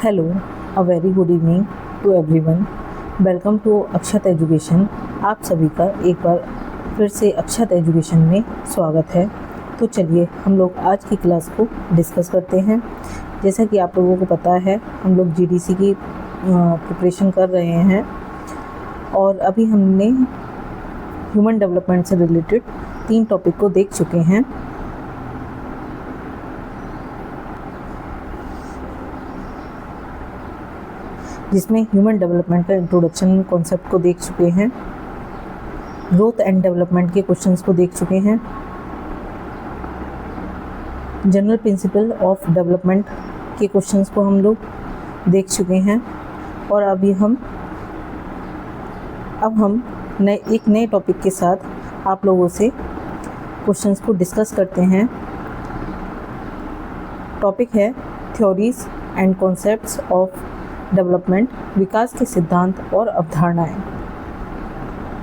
Hello, a very good evening to everyone. Welcome to Akshat education. आप सभी का एक बार फिर से अक्षत एजुकेशन में स्वागत है। तो चलिए हम लोग आज की क्लास को डिस्कस करते हैं। जैसा कि आप लोगों को पता है, हम लोग जीडीसी की प्रिपरेशन कर रहे हैं और अभी हमने ह्यूमन डेवलपमेंट से रिलेटेड 3 टॉपिक को देख चुके हैं। जिसमें ह्यूमन डेवलपमेंट का इंट्रोडक्शन कॉन्सेप्ट को देख चुके हैं, ग्रोथ एंड डेवलपमेंट के क्वेश्चंस को देख चुके हैं, जनरल प्रिंसिपल ऑफ डेवलपमेंट के क्वेश्चंस को हम लोग देख चुके हैं। और अब हम एक नए टॉपिक के साथ आप लोगों से क्वेश्चंस को डिस्कस करते हैं। टॉपिक है theories and concepts of development, विकास के सिद्धांत और अवधारणाएं।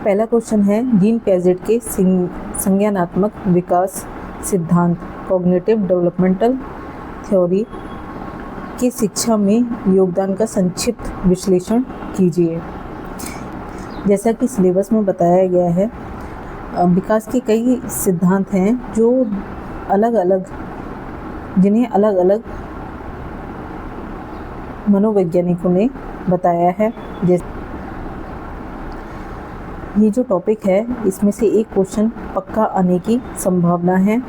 पहला क्वेश्चन है, जीन पियाजेट के संज्ञानात्मक विकास सिद्धांत कॉग्निटिव डेवलपमेंटल थ्योरी की शिक्षा में योगदान का संक्षिप्त विश्लेषण कीजिए। जैसा कि सिलेबस में बताया गया है, विकास के कई सिद्धांत हैं जिन्हें अलग अलग मनोवैज्ञानिकों ने बताया है। जैसे ये जो टॉपिक है, इसमें से एक क्वेश्चन पक्का आने की संभावना है।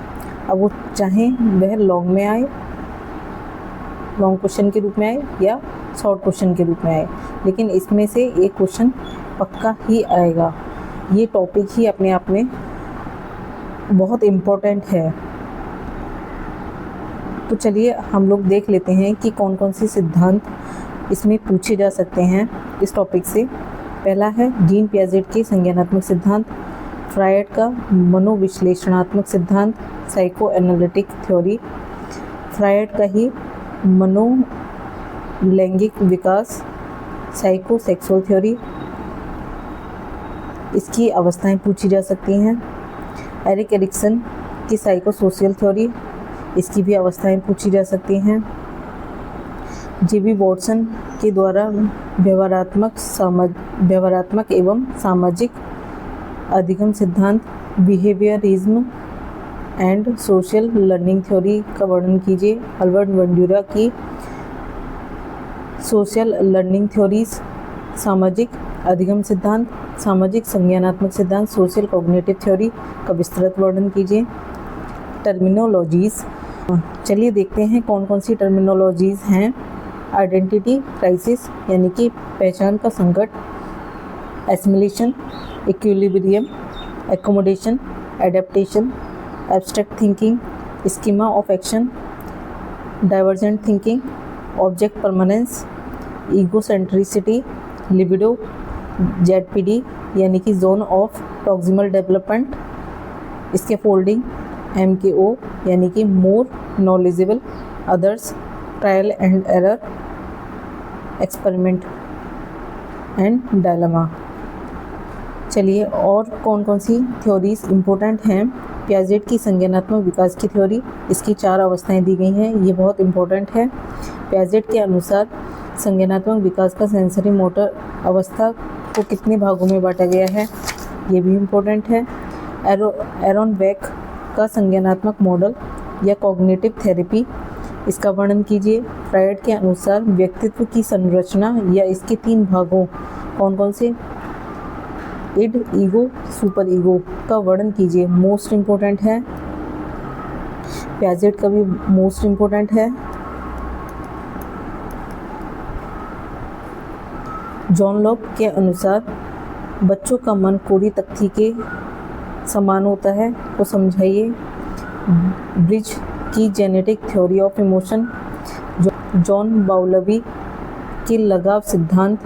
अब वो चाहे वह लॉन्ग क्वेश्चन के रूप में आए या शॉर्ट क्वेश्चन के रूप में आए, लेकिन इसमें से एक क्वेश्चन पक्का ही आएगा। ये टॉपिक ही अपने आप में बहुत इम्पोर्टेंट है। तो चलिए हम लोग देख लेते हैं कि कौन कौन से सिद्धांत इसमें पूछे जा सकते हैं इस टॉपिक से। पहला है जीन पियाजेट के संज्ञानात्मक सिद्धांत, फ्रायड का मनोविश्लेषणात्मक सिद्धांत, साइको एनालिटिक थ्योरी, फ्रायड का ही मनोलैंगिक विकास, साइको सेक्सुअल थ्योरी, इसकी अवस्थाएं पूछी जा सकती हैं। एरिक एरिक्सन की साइको सोशल थ्योरी, इसकी भी अवस्थाएं पूछी जा सकती हैं। जेबी वॉटसन के द्वारा व्यवहारात्मक एवं सामाजिक अधिगम सिद्धांत behaviourism and social learning theory का वर्णन कीजिए। अल्बर्ट बंडूरा की सोशल लर्निंग थ्योरीज, सामाजिक अधिगम सिद्धांत, सामाजिक संज्ञानात्मक सिद्धांत, सोशल कॉग्निटिव थ्योरी का विस्तृत वर्णन कीजिए। टर्मिनोलॉजीज़, चलिए देखते हैं कौन कौन सी टर्मिनोलॉजीज़ हैं। आइडेंटिटी क्राइसिस यानी कि पहचान का संकट, assimilation, equilibrium, accommodation, adaptation, abstract thinking, schema of action, divergent thinking, object permanence, egocentricity, libido, ZPD यानी कि zone of proximal development, scaffolding, MKO यानी कि more knowledgeable others, trial and error, experiment and dilemma. चलिए और कौन कौन सी theories important हैं। पियाजेट की संज्ञानात्मक विकास की थ्योरी, इसकी 4 अवस्थाएं दी गई हैं, ये बहुत इम्पोर्टेंट है। पियाजेट के अनुसार संज्ञानात्मक विकास का सेंसरी मोटर अवस्था को कितने भागों में बांटा गया है, ये भी इम्पोर्टेंट है। एरोन बेक का संज्ञानात्मक मॉडल या कॉग्निटिव थेरेपी, इसका वर्णन कीजिए। फ्रायड के अनुसार व्यक्तित्व की संरचना या इसके 3 भागों कौन कौन से, इड, ईगो, सुपर ईगो का वर्णन कीजिए, मोस्ट इम्पोर्टेंट है। पियाजेट का भी मोस्ट इम्पोर्टेंट है। जॉन लॉक के अनुसार बच्चों का मन कोरी तख्ती के समान होता है, को समझाइए। ब्रिज की genetic theory of emotion, John Bowlby के लगाव सिद्धांत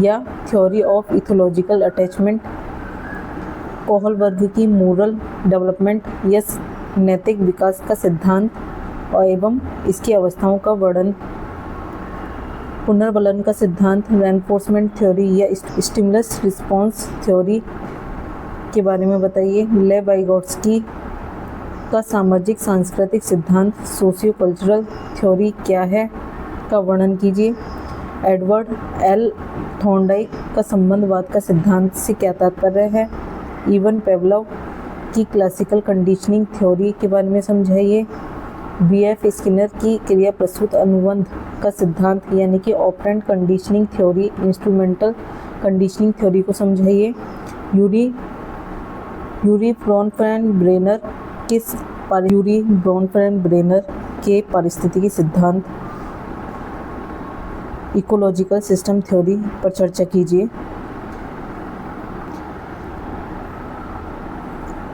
या theory of ethological attachment, Kohlberg की मोरल डेवलपमेंट या नैतिक विकास का सिद्धांत और एवं इसकी अवस्थाओं का वर्णन, पुनर्वलन का सिद्धांत, रेनफोर्समेंट थ्योरी या स्टिमुलस रिस्पॉन्स थ्योरी के बारे में बताइए। ले वाइगोट्स्की का सामाजिक सांस्कृतिक सिद्धांत, सोशियो कल्चरल थ्योरी क्या है, का वर्णन कीजिए। एडवर्ड एल थॉर्नडाइक का संबंधवाद का सिद्धांत से क्या तात्पर्य है। इवन पेवलोव की क्लासिकल कंडीशनिंग थ्योरी के बारे में समझाइए। बीएफ स्किनर की क्रिया प्रस्तुत अनुबंध का सिद्धांत यानी कि operant conditioning theory, instrumental conditioning theory को समझाइए। यूरी ब्रॉनफेन-ब्रेनर के पारिस्थितिकी सिद्धांत, इकोलॉजिकल सिस्टम थ्योरी पर चर्चा कीजिए।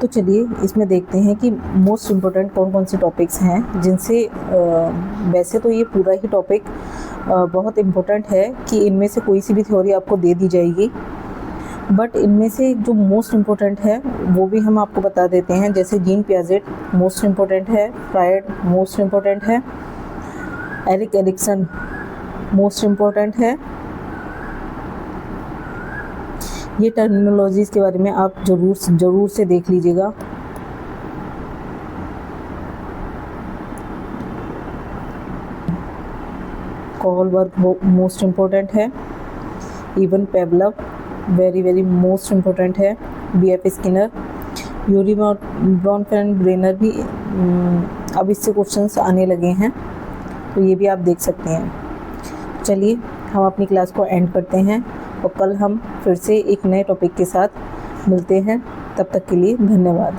तो चलिए इसमें देखते हैं कि मोस्ट इम्पोर्टेंट कौन कौन से टॉपिक्स हैं जिनसे वैसे तो ये पूरा ही टॉपिक बहुत इम्पोर्टेंट है कि इनमें से कोई सी भी थ्योरी आपको दे दी जाएगी, बट इनमें से जो मोस्ट इम्पोर्टेंट है वो भी हम आपको बता देते हैं। जैसे जीन पियाजेट मोस्ट इम्पोर्टेंट है, फ्रायड मोस्ट इम्पोर्टेंट है, एरिक एरिक्सन मोस्ट इम्पोर्टेंट है। ये टर्मिनोलॉजीज़ के बारे में आप ज़रूर से देख लीजिएगा। कोहलबर्ग मोस्ट इम्पोर्टेंट है। इवन पेवलोव वेरी मोस्ट इम्पोर्टेंट है। बीएफ स्किनर, यूरी ब्रॉनफेन-ब्रेनर भी अब इससे क्वेश्चंस आने लगे हैं, तो ये भी आप देख सकते हैं। चलिए हम अपनी क्लास को एंड करते हैं और कल हम फिर से एक नए टॉपिक के साथ मिलते हैं। तब तक के लिए धन्यवाद।